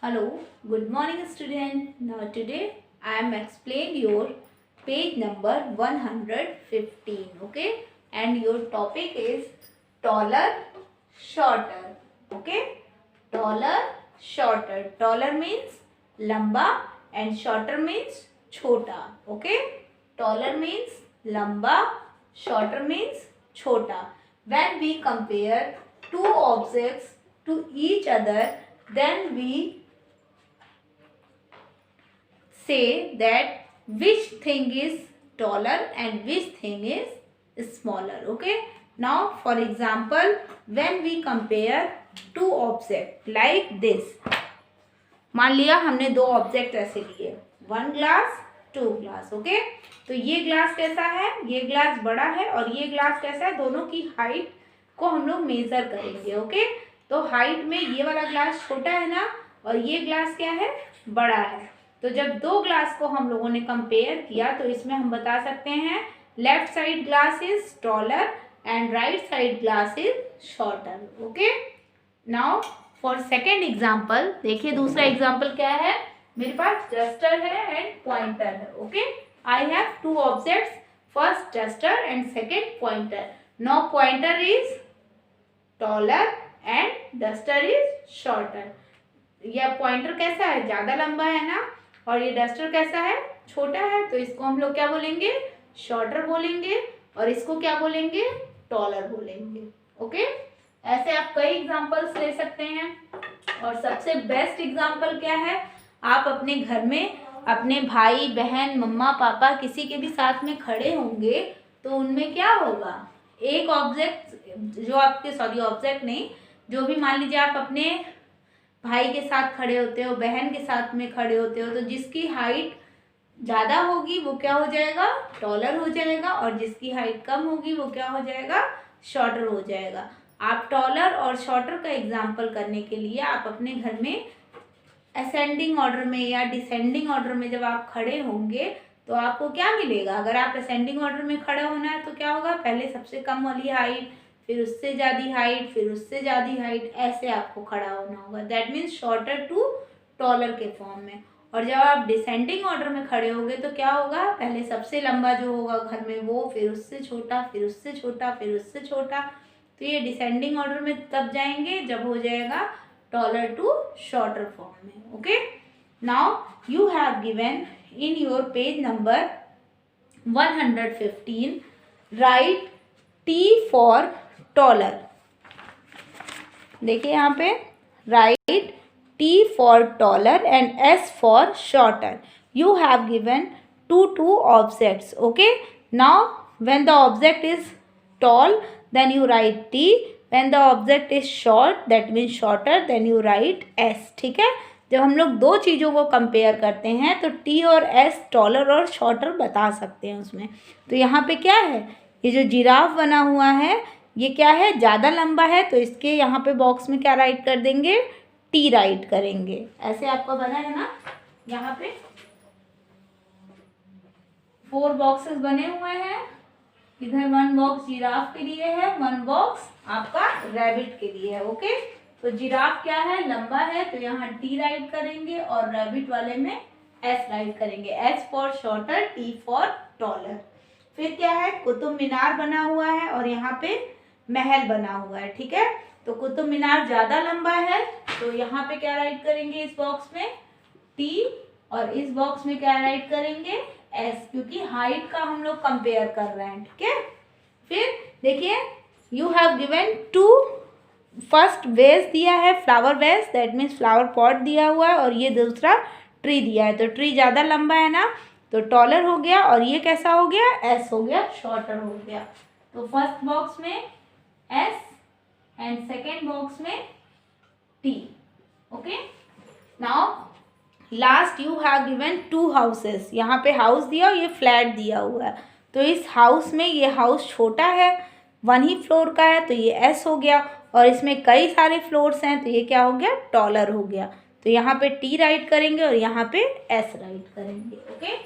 Hello, good morning student. Now today I am explain your page number 115, okay? And your topic is taller, shorter, okay? Taller, shorter. Taller means lamba and shorter means chota, okay? Taller means lamba, shorter means chota. When we compare two objects to each other, then we say that which thing is taller and which thing is smaller. Okay, now for example, when we compare two objects like this, मान लिया हमने दो object ऐसे लिए, one glass two glass. Okay, तो ये glass कैसा है, ये ग्लास बड़ा है और ये ग्लास कैसा है, दोनों की हाइट को हम लोग मेजर करेंगे. ओके, तो हाइट में ये वाला ग्लास छोटा है ना और ये ग्लास क्या है, बड़ा है. तो जब दो ग्लास को हम लोगों ने कंपेयर किया तो इसमें हम बता सकते हैं left side glass is taller and right side glass is shorter. Okay, now for second example देखिए, दूसरा एग्जाम्पल क्या है, मेरे पास डस्टर है एंड पॉइंटर है. Okay, I have two objects, first duster and second pointer. Now pointer is taller and duster is shorter. यह pointer कैसा है, ज़्यादा लंबा है ना, और ये डस्टर कैसा है, छोटा है. तो इसको हम लोग क्या बोलेंगे, शॉर्टर बोलेंगे, और इसको क्या बोलेंगे, टॉलर बोलेंगे. ओके, ऐसे आप कई एग्जांपल्स ले सकते हैं. और सबसे बेस्ट एग्जांपल क्या है, आप अपने घर में अपने भाई बहन मम्मा पापा किसी के भी साथ में खड़े होंगे तो उनमें क्या होगा, एक ऑब्जेक्ट जो आपके, सॉरी ऑब्जेक्ट नहीं, जो भी मान लीजिए आप अपने भाई के साथ खड़े होते हो, बहन के साथ में खड़े होते हो, तो जिसकी हाइट ज़्यादा होगी वो क्या हो जाएगा, टॉलर हो जाएगा, और जिसकी हाइट कम होगी वो क्या हो जाएगा, शॉर्टर हो जाएगा. आप टॉलर और शॉर्टर का एग्जाम्पल करने के लिए आप अपने घर में असेंडिंग ऑर्डर में या डिसेंडिंग ऑर्डर में जब आप खड़े होंगे तो आपको क्या मिलेगा. अगर आप असेंडिंग ऑर्डर में खड़ा होना है तो क्या होगा, पहले सबसे कम वाली हाइट, फिर उससे ज़्यादा हाइट, फिर उससे ज़्यादा हाइट, ऐसे आपको खड़ा होना होगा. That means shorter to taller के फॉर्म में. और जब आप डिसेंडिंग ऑर्डर में खड़े होंगे तो क्या होगा, पहले सबसे लंबा जो होगा घर में वो, फिर उससे छोटा, फिर उससे छोटा, फिर उससे छोटा. तो ये डिसेंडिंग ऑर्डर में तब जाएंगे जब हो जाएगा टॉलर टू शॉर्टर फॉर्म में. Okay, now you have given in your page number 115, right T for taller. देखिए यहाँ पे right T for taller and S for shorter. You have given two objects. Okay, now when the object is tall then you write T, when the object is short that means shorter then you write S. ठीक है, जब हम लोग दो चीज़ों को compare करते हैं तो T और S टॉलर और शॉर्टर बता सकते हैं उसमें. तो यहाँ पे क्या है, ये जो जिराफ बना हुआ है ये क्या है, ज़्यादा लंबा है, तो इसके यहाँ पे बॉक्स में क्या राइट कर देंगे, T राइट करेंगे. ऐसे आपका बना है ना, यहाँ पे 4 बॉक्सेस बने हुए हैं. इधर 1 बॉक्स जिराफ के लिए है, 1 बॉक्स आपका रैबिट के लिए है. ओके, तो जिराफ क्या है, लंबा है, तो यहाँ टी राइट करेंगे और रैबिट वाले में एस राइट करेंगे. S for shorter, T for taller. फिर क्या है, कुतुब मीनार बना हुआ है और यहाँ पे महल बना हुआ है. ठीक है, तो कुतुब मीनार ज़्यादा लंबा है तो यहाँ पे क्या राइट करेंगे, इस बॉक्स में टी, और इस बॉक्स में क्या राइट करेंगे, एस, क्योंकि हाइट का हम लोग कंपेयर कर रहे हैं. ठीक है, फिर देखिए you have given 2, first vase दिया है, flower vase, that means flower pot दिया हुआ है, और ये दूसरा ट्री दिया है. तो ट्री ज़्यादा लंबा है ना तो टॉलर हो गया, और ये कैसा हो गया, एस हो गया, शॉर्टर हो गया. तो फर्स्ट बॉक्स में एस एंड सेकेंड बॉक्स में T. Okay, now last you have given 2 houses. यहाँ पे हाउस दिया और ये फ्लैट दिया हुआ है. तो इस हाउस में ये हाउस छोटा है, 1 ही फ्लोर का है, तो ये एस हो गया, और इसमें कई सारे फ्लोर्स हैं तो ये क्या हो गया, टॉलर हो गया. तो यहाँ पे टी राइट करेंगे और यहाँ पे एस राइट करेंगे. ओके,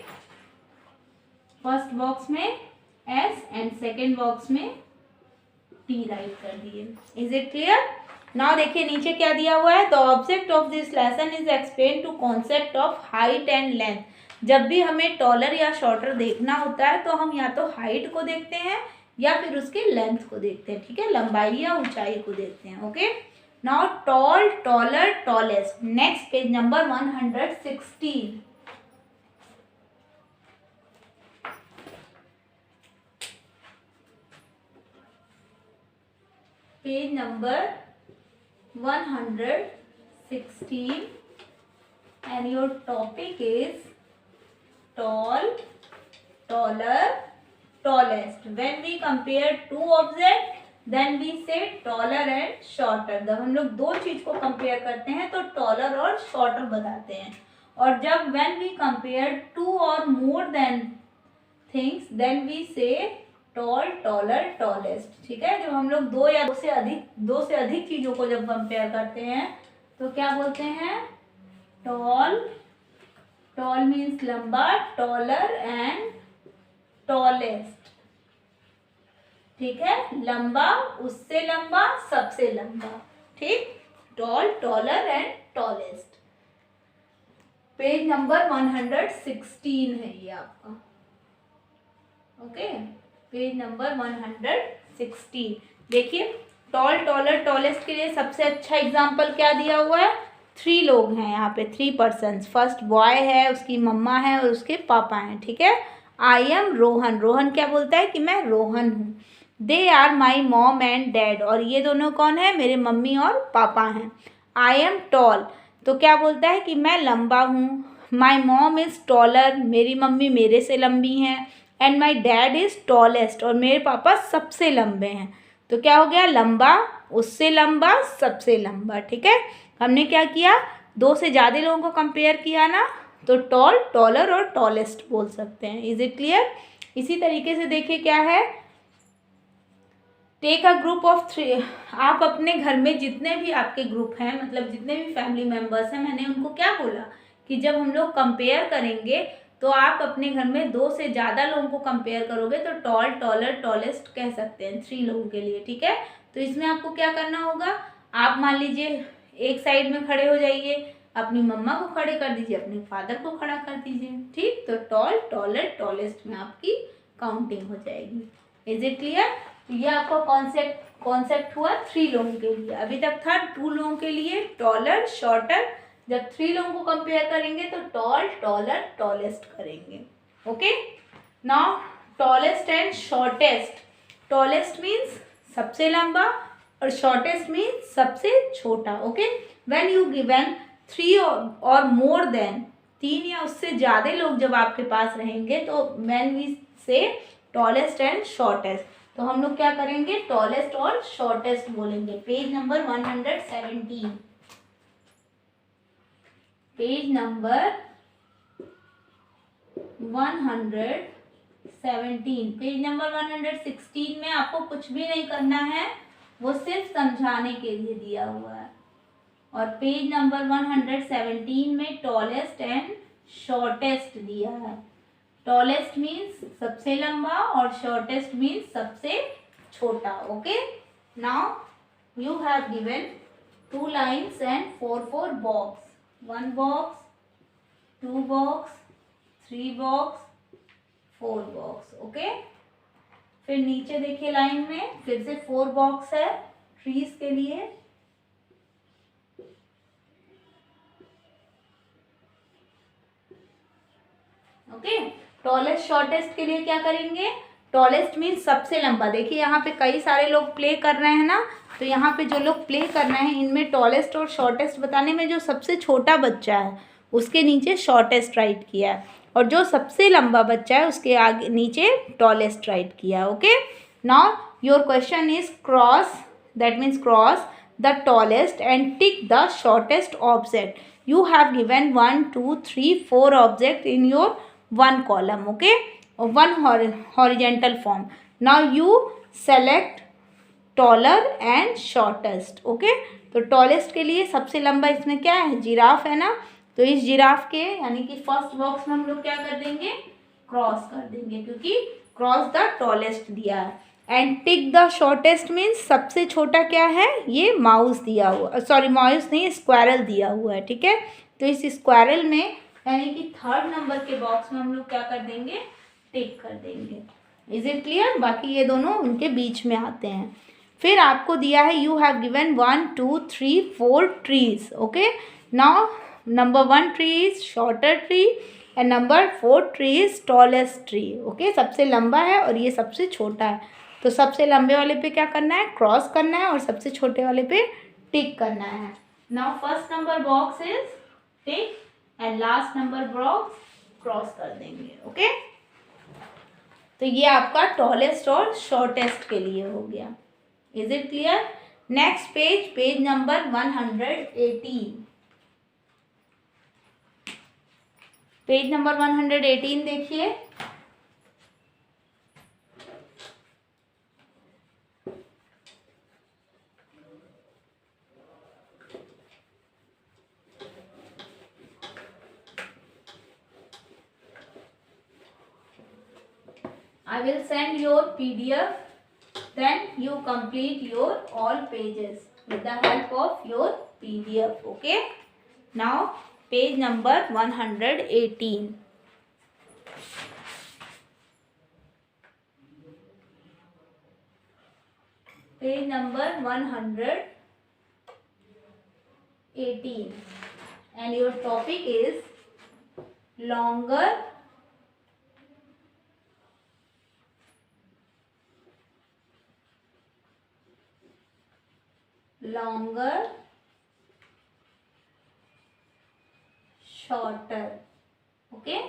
फर्स्ट बॉक्स में एस एंड सेकेंड बॉक्स में टी राइट कर दिए. Is it clear. नाउ देखिए नीचे क्या दिया हुआ है, the object of this lesson is explain to concept of height and length. जब भी हमें टॉलर या शॉर्टर देखना होता है तो हम या तो हाइट को देखते हैं या फिर उसके लेंथ को देखते हैं, ठीक है, लंबाई या ऊंचाई को देखते हैं। Okay, now tall, taller, tallest. Next page number 116। Page number 116 and your topic is tall, taller, tallest. When we compare two objects then we say taller and shorter. जब हम लोग दो चीज को कंपेयर करते हैं तो taller और shorter बताते हैं, और जब when we compare two or more than things then we say tall, taller, tallest. ठीक है, जब हम लोग दो या दो से अधिक चीजों को जब कंपेयर करते हैं तो क्या बोलते हैं, टॉल, टॉल मीन्स लंबा, टॉलर एंड टॉलेस्ट। ठीक है, लंबा, उससे लंबा, सबसे लंबा। ठीक, tall, taller and tallest. Page number 116 है ये आपका। Okay, page number 116। देखिए टॉल, टॉलर, टॉलेस्ट के लिए सबसे अच्छा एग्जाम्पल क्या दिया हुआ है, 3 लोग हैं यहाँ पे, 3 पर्सन्स। फर्स्ट बॉय है, उसकी मम्मा है और उसके पापा हैं। ठीक है, आई एम रोहन। रोहन क्या बोलता है कि मैं रोहन हूँ। They are my mom and dad, और ये दोनों कौन है, मेरे मम्मी और पापा हैं। आई एम टॉल, तो क्या बोलता है कि मैं लंबा हूँ। माई मॉम इज़ टॉलर, मेरी मम्मी मेरे से लंबी हैं। And my dad is tallest, और मेरे पापा सबसे लंबे हैं। तो क्या हो गया, लंबा, उससे लंबा, सबसे लंबा। ठीक है, हमने क्या किया, 2 से ज़्यादा लोगों को कंपेयर किया ना, तो टॉल, टॉलर और टॉलेस्ट बोल सकते हैं। Is it clear. इसी तरीके से देखिए क्या है, टेक अ ग्रुप ऑफ 3। आप अपने घर में जितने भी आपके ग्रुप हैं, मतलब जितने भी फैमिली मेम्बर्स हैं, मैंने उनको क्या बोला कि जब हम लोग कंपेयर करेंगे तो आप अपने घर में 2 से ज़्यादा लोगों को कंपेयर करोगे तो टॉल, टॉलर, टॉलेस्ट कह सकते हैं 3 लोगों के लिए। ठीक है, तो इसमें आपको क्या करना होगा, आप मान लीजिए एक साइड में खड़े हो जाइए, अपनी मम्मा को खड़े कर दीजिए, अपने फादर को खड़ा कर दीजिए। ठीक, तो टॉल, टॉलर, टॉलेस्ट में आपकी काउंटिंग हो जाएगी। Is it clear. ये आपका कॉन्सेप्ट हुआ 3 लोगों के लिए। अभी तक था 2 लोगों के लिए, टॉलर, शॉर्टर। जब 3 लोगों को कंपेयर करेंगे तो टॉल, टॉलर, टॉलेस्ट करेंगे। Okay, now tallest and shortest. Tallest means सबसे लंबा और शॉर्टेस्ट मीन्स सबसे छोटा। ओके, व्हेन यू गिवन 3 और मोर देन, 3 या उससे ज़्यादा लोग जब आपके पास रहेंगे तो व्हेन वी से टॉलेस्ट एंड शॉर्टेस्ट, तो हम लोग क्या करेंगे, टॉलेस्ट और शॉर्टेस्ट बोलेंगे। Page number 117। Page number 117। Page number 116 में आपको कुछ भी नहीं करना है, वो सिर्फ समझाने के लिए दिया हुआ है। और पेज नंबर 117 में टॉलेस्ट एंड शॉर्टेस्ट दिया है। टॉलेस्ट मीन्स सबसे लंबा और शॉर्टेस्ट मीन्स सबसे छोटा। Okay, now you have given 2 lines and 4 box. 1 box, 2 box, 3 box, 4 box. Okay, फिर नीचे देखिए लाइन में फिर से 4 बॉक्स है ट्रीज के लिए। ओके, टॉलेस्ट शॉर्टेस्ट के लिए क्या करेंगे, टॉलेस्ट मीन्स सबसे लंबा। देखिए यहाँ पे कई सारे लोग प्ले कर रहे हैं ना, तो यहाँ पे जो लोग प्ले कर रहे हैं इनमें टॉलेस्ट और शॉर्टेस्ट बताने में जो सबसे छोटा बच्चा है उसके नीचे शॉर्टेस्ट राइट किया है, और जो सबसे लंबा बच्चा है उसके आगे नीचे टॉलेस्ट राइट किया है। Okay, now your question is cross, that means cross the tallest and tick the shortest object. You have given 1, 2, 3, 4 object in your 1 column. Okay, or 1 horizontal form. Now you select taller and shortest. Okay, तो tallest के लिए सबसे लंबा इसमें क्या है, giraffe है ना, तो इस जिराफ के यानी कि फर्स्ट बॉक्स में हम लोग क्या कर देंगे, क्रॉस कर देंगे, क्योंकि क्रॉस द टॉलेस्ट दिया है। And tick the shortest means सबसे छोटा क्या है, ये माउस दिया हुआ, सॉरी माउस नहीं, स्क्वायरल दिया हुआ है, ठीक है। तो इस स्क्वायरल में यानी कि थर्ड नंबर के बॉक्स में हम लोग क्या कर देंगे, टिक कर देंगे। Is it clear? बाकी ये दोनों उनके बीच में आते हैं। फिर आपको दिया है you have given 1 2 3 4 trees, okay. Now number 1 tree is shorter tree and number 4 tree is tallest tree, okay. सबसे लंबा है और ये सबसे छोटा है, तो सबसे लंबे वाले पे क्या करना है, क्रॉस करना है, और सबसे छोटे वाले पे टिक करना है। Now first number box is tick and last number box cross कर देंगे, ओके। तो ये आपका टॉलेस्ट और शॉर्टेस्ट के लिए हो गया। Is it clear? Next page, page number 118, page number 118 देखिए। I will send your PDF, then you complete your all pages with the help of your PDF, okay. Now page number 118, page number 118 and your topic is longer shorter, okay.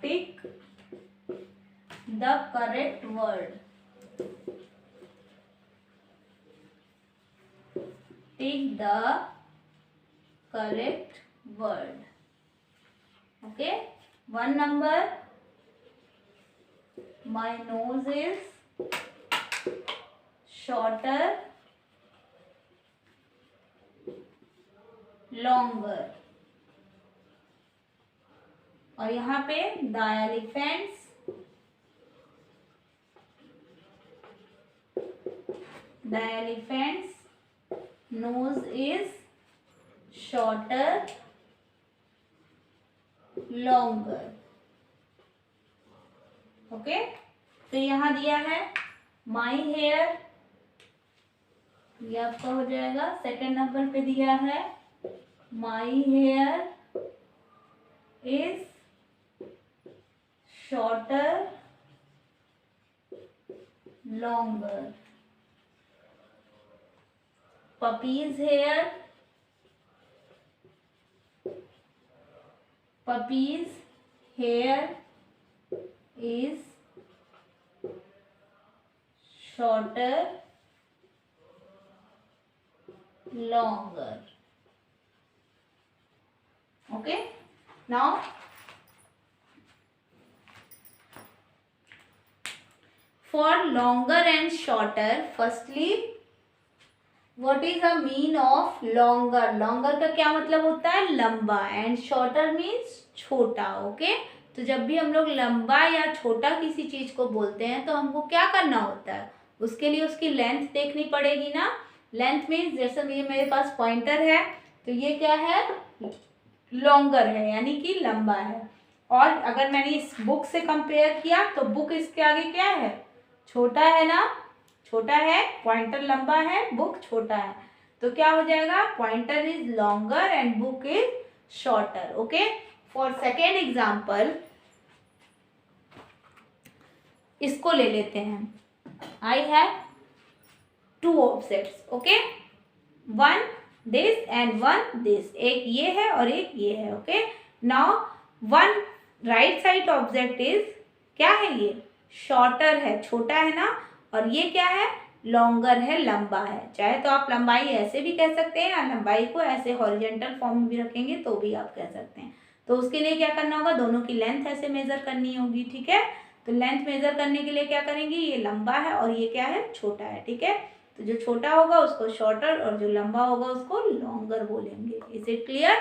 Pick the correct word, pick the correct word, okay. One number, my nose is shorter, longer, और यहाँ पे the elephant's nose is shorter, longer, okay. फिर यहाँ दिया है my hair, ये आपका हो जाएगा। सेकेंड नंबर पे दिया है my hair is shorter, longer, puppy's hair, puppy's hair is shorter, longer, okay. Now for longer and shorter, firstly what is the mean of longer? longer का क्या मतलब होता है, लंबा, and shorter means छोटा, ओके। तो जब भी हम लोग लंबा या छोटा किसी चीज को बोलते हैं तो हमको क्या करना होता है, उसके लिए उसकी लेंथ देखनी पड़ेगी ना। लेंथ मीन्स जैसे ये मेरे पास पॉइंटर है तो ये क्या है, लॉन्गर है यानी कि लंबा है। और अगर मैंने इस बुक से कंपेयर किया तो बुक इसके आगे क्या है, छोटा है ना, छोटा है, पॉइंटर लंबा है, बुक छोटा है, तो क्या हो जाएगा, pointer is longer and book is shorter, okay. For second example इसको ले लेते हैं। I have 2 objects, okay, 1 this and 1 this, एक ये है और एक ये है, okay. Now 1 right side object is क्या है, ये शॉर्टर है, छोटा है ना, और ये क्या है, लॉन्गर है, लंबा है। चाहे तो आप लंबाई ऐसे भी कह सकते हैं या लंबाई को ऐसे हॉरिजॉन्टल फॉर्म में भी रखेंगे तो भी आप कह सकते हैं। तो उसके लिए क्या करना होगा, दोनों की लेंथ ऐसे मेजर करनी होगी, ठीक है। तो लेंथ मेजर करने के लिए क्या करेंगे, ये लंबा है और ये क्या है, छोटा है, ठीक है। तो जो छोटा होगा उसको शॉर्टर और जो लंबा होगा उसको लॉन्गर बोलेंगे। Is it clear?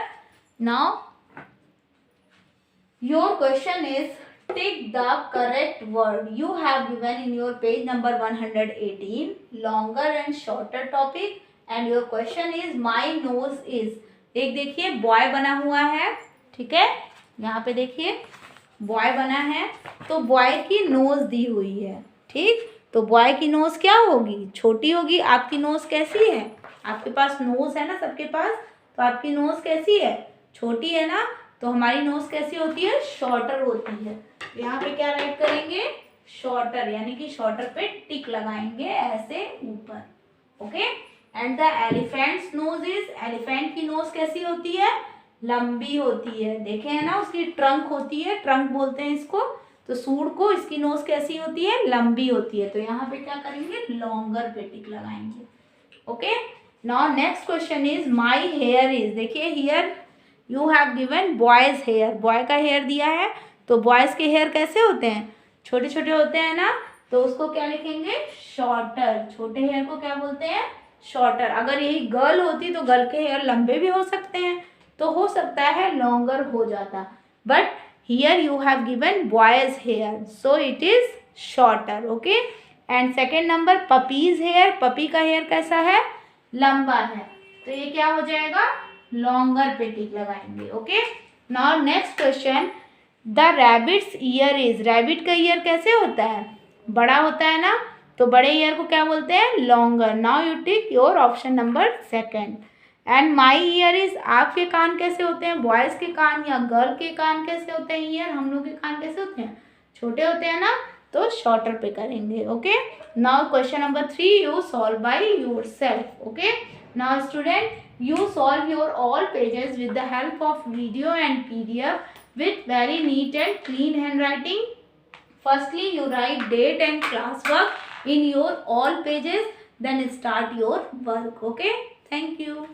Now Your question is tick the correct word. You have given in your page number 118 longer and shorter topic and your question is my nose is. एक देखिए boy बना हुआ है, ठीक है, यहाँ पे देखिए बॉय बना है तो बॉय की नोज दी हुई है, ठीक, तो बॉय की नोज क्या होगी, छोटी होगी। आपकी नोज कैसी है, आपके पास नोज है ना सबके पास, तो आपकी नोज कैसी है, छोटी है ना, तो हमारी नोज कैसी होती है, शॉर्टर होती है। यहाँ पे क्या राइट करेंगे, शॉर्टर, यानी कि शॉर्टर पे टिक लगाएंगे ऐसे ऊपर, okay. And the elephant's nose is, elephant की नोज कैसी होती है, लंबी होती है, देखे है ना, उसकी ट्रंक होती है, ट्रंक बोलते हैं इसको, तो सूंड को, इसकी नोज कैसी होती है, लंबी होती है, तो यहाँ पे क्या करेंगे, लॉन्गर पे टिक लगाएंगे, okay. Now next question is my hair is, देखिए here you have given boys hair, boy का हेयर दिया है, तो बॉयज के हेयर कैसे होते हैं, छोटे छोटे होते हैं ना, तो उसको क्या लिखेंगे, शॉर्टर, छोटे हेयर को क्या बोलते हैं, शॉर्टर। अगर यही गर्ल होती तो गर्ल के हेयर लंबे भी हो सकते हैं, तो हो सकता है लॉन्गर हो जाता, but here you have given boys hair so it is shorter, okay. And second number puppy's hair, puppy का हेयर कैसा है, लंबा है, तो ये क्या हो जाएगा, लॉन्गर पे टिक लगाएंगे, okay. Now next question, the rabbits year is, rabbit का ईयर कैसे होता है, बड़ा होता है ना, तो बड़े ईयर को क्या बोलते हैं, longer. Now you tick your option number second. And my year is, आपके कान कैसे होते हैं, बॉयज़ के कान या गर्ल के कान कैसे होते हैं ईयर, हम लोग के कान कैसे होते हैं, छोटे होते हैं ना, तो शॉर्टर पे करेंगे, okay. Now question number 3 you solve by your self, okay. Now student you solve your all pages with the help of video and PDF with very neat and clean handwriting. Firstly you write date and class work in your all pages, then start your work, okay. Thank you.